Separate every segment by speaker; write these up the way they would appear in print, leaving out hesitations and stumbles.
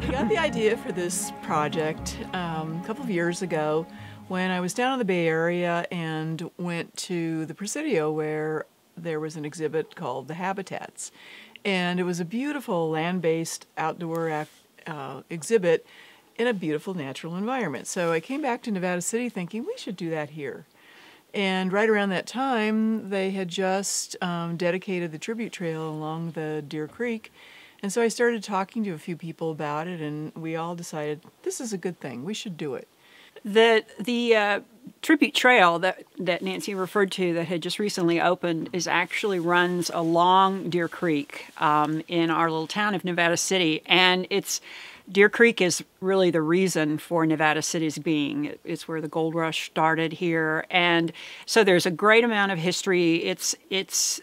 Speaker 1: We got the idea for this project a couple of years ago when I was down in the Bay Area and went to the Presidio, where there was an exhibit called The Habitats. And it was a beautiful land-based outdoor exhibit in a beautiful natural environment. So I came back to Nevada City thinking we should do that here. And right around that time, they had just dedicated the tribute trail along the Deer Creek. And so I started talking to a few people about it, and we all decided this is a good thing. We should do it.
Speaker 2: The tribute trail that Nancy referred to that had just recently opened actually runs along Deer Creek in our little town of Nevada City, and Deer Creek is really the reason for Nevada City's being. It's where the gold rush started here, and so there's a great amount of history. It's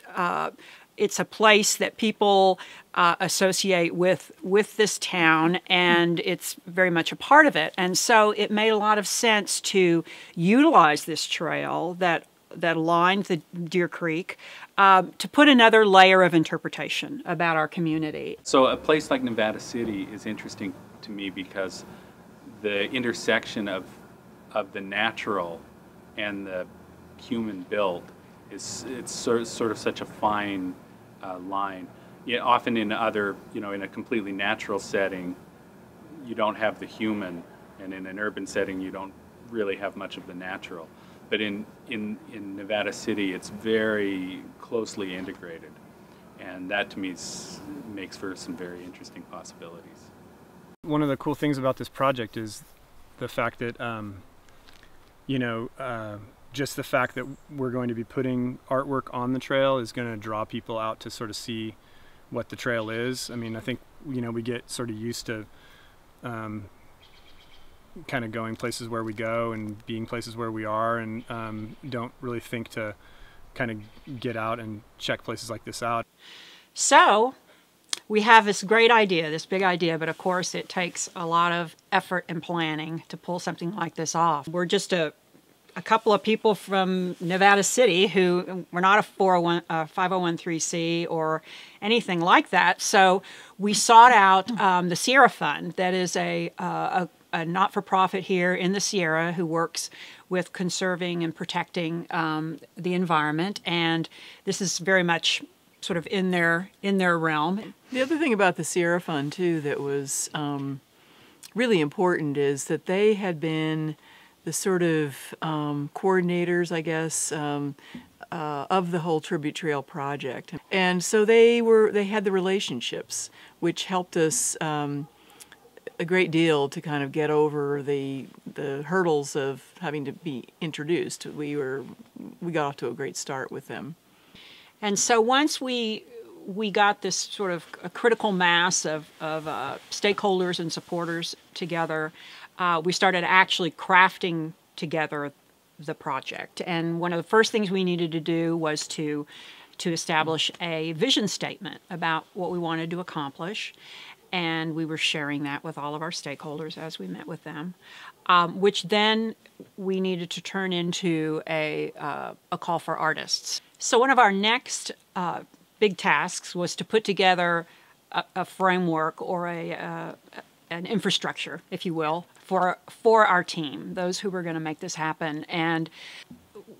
Speaker 2: a place that people associate with this town, and it's very much a part of it. And so it made a lot of sense to utilize this trail that lined the Deer Creek to put another layer of interpretation about our community.
Speaker 3: So a place like Nevada City is interesting to me because the intersection of the natural and the human built it's sort of such a fine line. Yeah, often in other, in a completely natural setting, you don't have the human, and in an urban setting, you don't really have much of the natural. But in Nevada City, it's very closely integrated, and that to me makes for some very interesting possibilities.
Speaker 4: One of the cool things about this project is the fact that, just the fact that we're going to be putting artwork on the trail is going to draw people out to sort of see what the trail is. I mean, I think, we get sort of used to kind of going places where we go and being places where we are, and don't really think to kind of get out and check places like this out.
Speaker 2: So we have this great idea, this big idea, but of course it takes a lot of effort and planning to pull something like this off. We're just a couple of people from Nevada City who we're not a 501(c) or anything like that. So we sought out the Sierra Fund, that is a not-for-profit here in the Sierra who works with conserving and protecting the environment, and this is very much sort of in their realm.
Speaker 1: The other thing about the Sierra Fund too that was really important is that they had been the sort of coordinators, I guess, of the whole Tribute Trail project. And so they had the relationships, which helped us a great deal to kind of get over the hurdles of having to be introduced. We got off to a great start with them.
Speaker 2: And so once we got this sort of a critical mass of stakeholders and supporters together, we started actually crafting together the project. And one of the first things we needed to do was to to establish a vision statement about what we wanted to accomplish. And we were sharing that with all of our stakeholders as we met with them, which then we needed to turn into a call for artists. So one of our next big tasks was to put together a framework or an infrastructure, if you will, for our team, those who were going to make this happen. And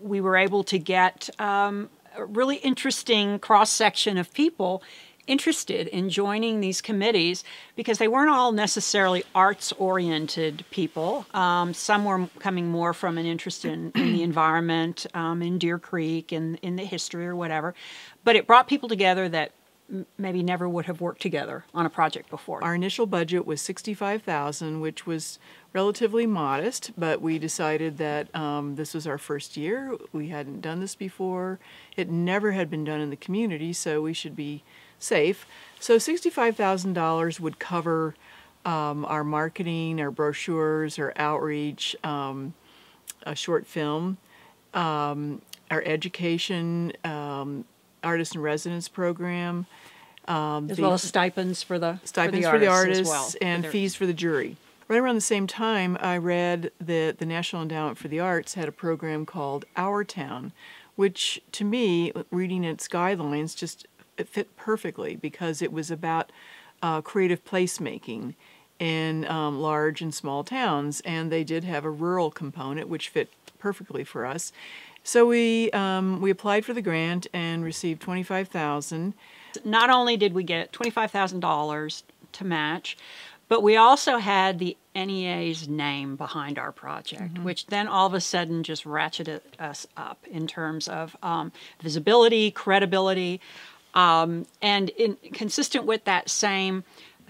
Speaker 2: we were able to get a really interesting cross-section of people interested in joining these committees because they weren't all necessarily arts-oriented people. Some were coming more from an interest in the environment, in Deer Creek, in the history or whatever. But it brought people together that maybe never would have worked together on a project before.
Speaker 1: Our initial budget was $65,000, which was relatively modest, but we decided that this was our first year. We hadn't done this before. It never had been done in the community, so we should be safe. So $65,000 would cover our marketing, our brochures, our outreach, a short film, our education, artist in residence program,
Speaker 2: as well as stipends for the
Speaker 1: artists
Speaker 2: as well,
Speaker 1: and fees for the jury. Right around the same time, I read that the National Endowment for the Arts had a program called Our Town, which to me, reading its guidelines, it fit perfectly because it was about creative placemaking in large and small towns, and they did have a rural component which fit perfectly for us. So we applied for the grant and received $25,000.
Speaker 2: Not only did we get $25,000 to match, but we also had the NEA's name behind our project, which then all of a sudden just ratcheted us up in terms of visibility, credibility, and consistent with that same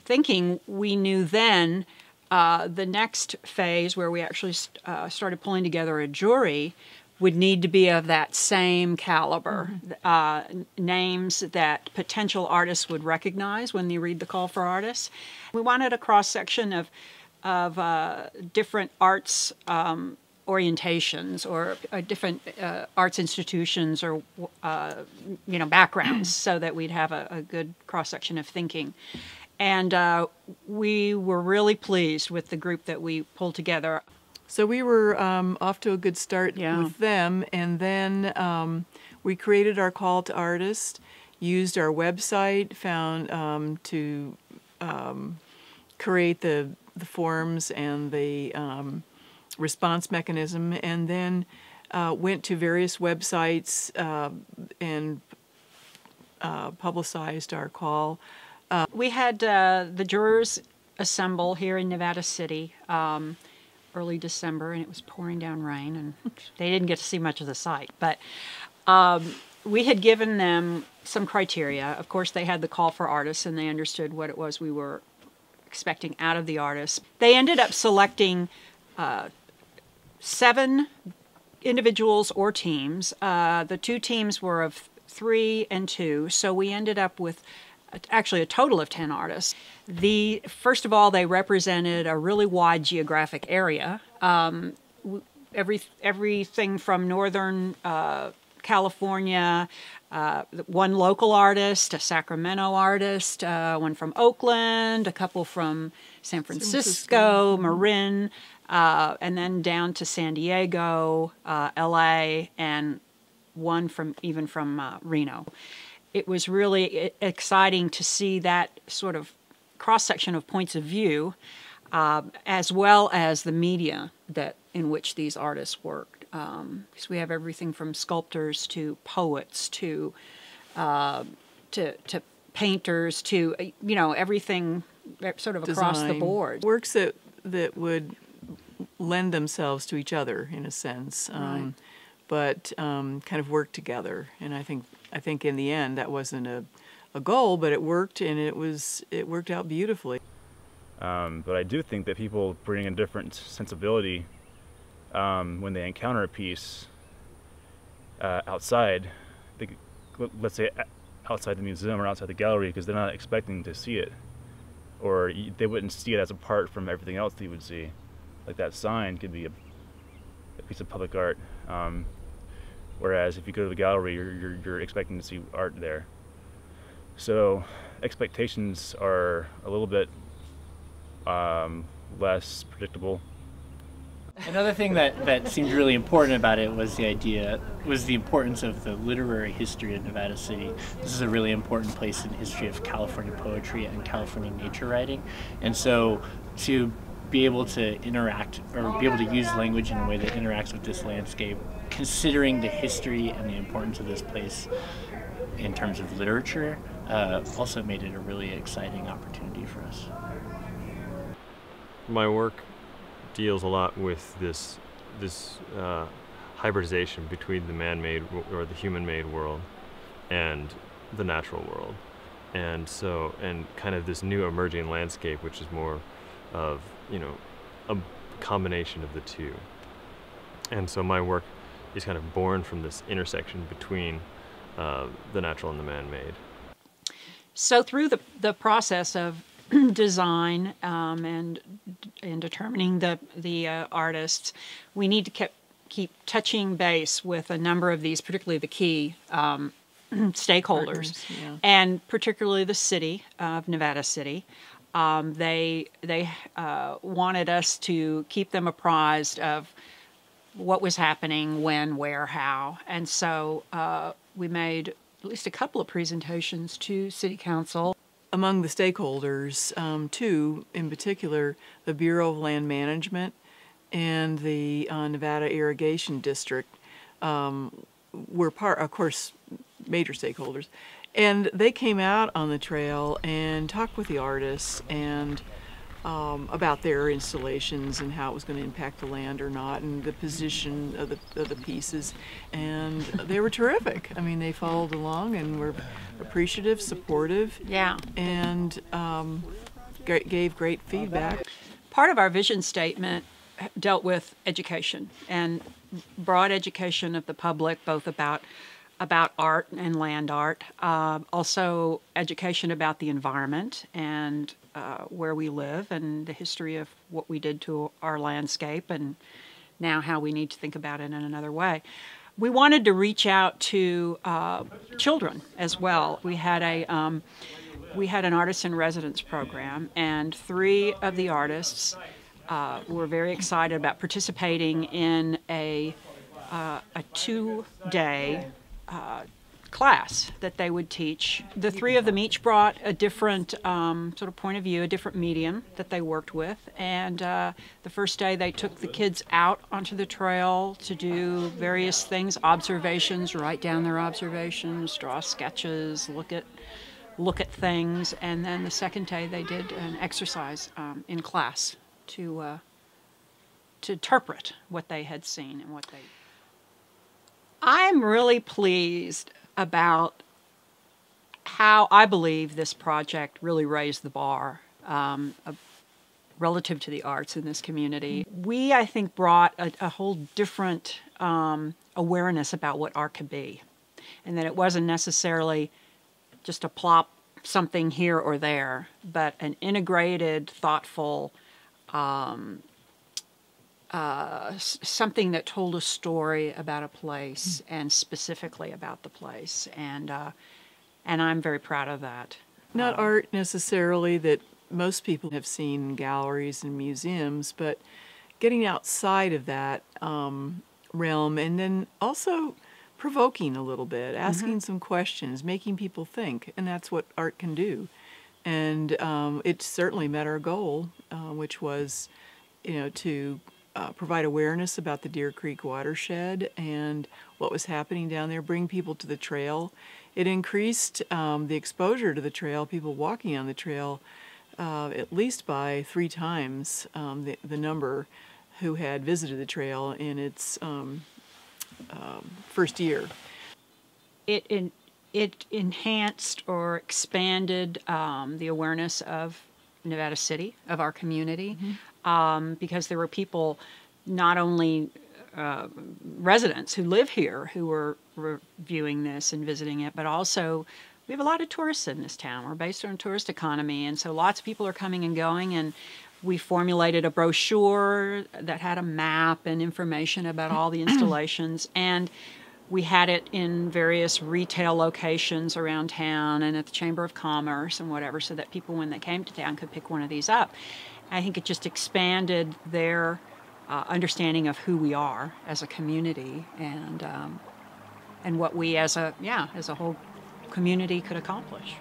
Speaker 2: thinking, we knew then the next phase where we actually started pulling together a jury would need to be of that same caliber, names that potential artists would recognize when they read the call for artists. We wanted a cross-section of different arts orientations or different arts institutions or backgrounds so that we'd have a good cross-section of thinking. And we were really pleased with the group that we pulled together.
Speaker 1: So we were off to a good start with them, and then we created our call to artists, used our website, found to create the forms and the response mechanism, and then went to various websites and publicized our call.
Speaker 2: We had the jurors assemble here in Nevada City early December, and it was pouring down rain, and they didn't get to see much of the site. But we had given them some criteria. Of course, they had the call for artists, and they understood what it was we were expecting out of the artists. They ended up selecting 7 individuals or teams. The 2 teams were of 3 and 2, so we ended up with actually a total of 10 artists. First of all, they represented a really wide geographic area. Everything from northern California, one local artist, a Sacramento artist, one from Oakland, a couple from San Francisco, Marin, and then down to San Diego, LA, and one from Reno. It was really exciting to see that sort of cross-section of points of view, as well as the media in which these artists worked. Because we have everything from sculptors to poets to painters to everything sort of across the board.
Speaker 1: Works that would lend themselves to each other in a sense,
Speaker 2: Right.
Speaker 1: but kind of work together. And I think in the end that wasn't a goal, but it worked, and it worked out beautifully.
Speaker 5: But I do think that people bring a different sensibility when they encounter a piece outside, let's say outside the museum or outside the gallery, because they're not expecting to see it, or they wouldn't see it as apart from everything else they would see. Like that sign could be a piece of public art. Whereas if you go to the gallery, you're expecting to see art there. So expectations are a little bit less predictable.
Speaker 6: Another thing that seemed really important about it was the importance of the literary history of Nevada City. This is a really important place in the history of California poetry and California nature writing. And so to be able to interact or be able to use language in a way that interacts with this landscape, considering the history and the importance of this place in terms of literature, also made it a really exciting opportunity for us.
Speaker 7: My work deals a lot with this hybridization between the man-made or the human-made world and the natural world, and kind of this new emerging landscape, which is more of a combination of the two. And so my work is kind of born from this intersection between the natural and the man-made.
Speaker 2: So through the process of design and determining the artists, we need to keep touching base with a number of these, particularly the key stakeholders,
Speaker 1: Partners, yeah.
Speaker 2: and particularly the city of Nevada City. They wanted us to keep them apprised of what was happening, when, where, how, and so we made at least a couple of presentations to City Council.
Speaker 1: Among the stakeholders, two in particular, the Bureau of Land Management and the Nevada Irrigation District were of course, major stakeholders. And they came out on the trail and talked with the artists and about their installations and how it was going to impact the land or not, and the position of the pieces. And they were terrific. I mean, they followed along and were appreciative, supportive,
Speaker 2: Yeah.
Speaker 1: and gave great feedback.
Speaker 2: Part of our vision statement dealt with education and broad education of the public, both about art and land art, also education about the environment and where we live and the history of what we did to our landscape and now how we need to think about it in another way. We wanted to reach out to children as well. We had an artist in residence program, and 3 of the artists were very excited about participating in a 2-day class that they would teach. The 3 of them each brought a different sort of point of view, a different medium that they worked with. And the first day they took the kids out onto the trail to do various things, observations, write down their observations, draw sketches, look at things. And then the second day they did an exercise in class to interpret what they had seen and what they... I'm really pleased about how I believe this project really raised the bar relative to the arts in this community. We, I think, brought a whole different awareness about what art could be, and that it wasn't necessarily just a plop something here or there, but an integrated, thoughtful, something that told a story about a place and specifically about the place, and I'm very proud of that.
Speaker 1: Not art necessarily that most people have seen in galleries and museums, but getting outside of that realm, and then also provoking a little bit, asking some questions, making people think, and that's what art can do. And it certainly met our goal, which was, to provide awareness about the Deer Creek watershed and what was happening down there, bring people to the trail. It increased the exposure to the trail, people walking on the trail, at least by 3 times the number who had visited the trail in its first year.
Speaker 2: It enhanced or expanded the awareness of Nevada City, of our community, because there were people, not only residents who live here who were viewing this and visiting it, but also we have a lot of tourists in this town. We're based on a tourist economy, and so lots of people are coming and going, and we formulated a brochure that had a map and information about all the installations, and we had it in various retail locations around town and at the Chamber of Commerce and whatever, so that people, when they came to town, could pick one of these up. I think it just expanded their understanding of who we are as a community and what we as a whole community could accomplish.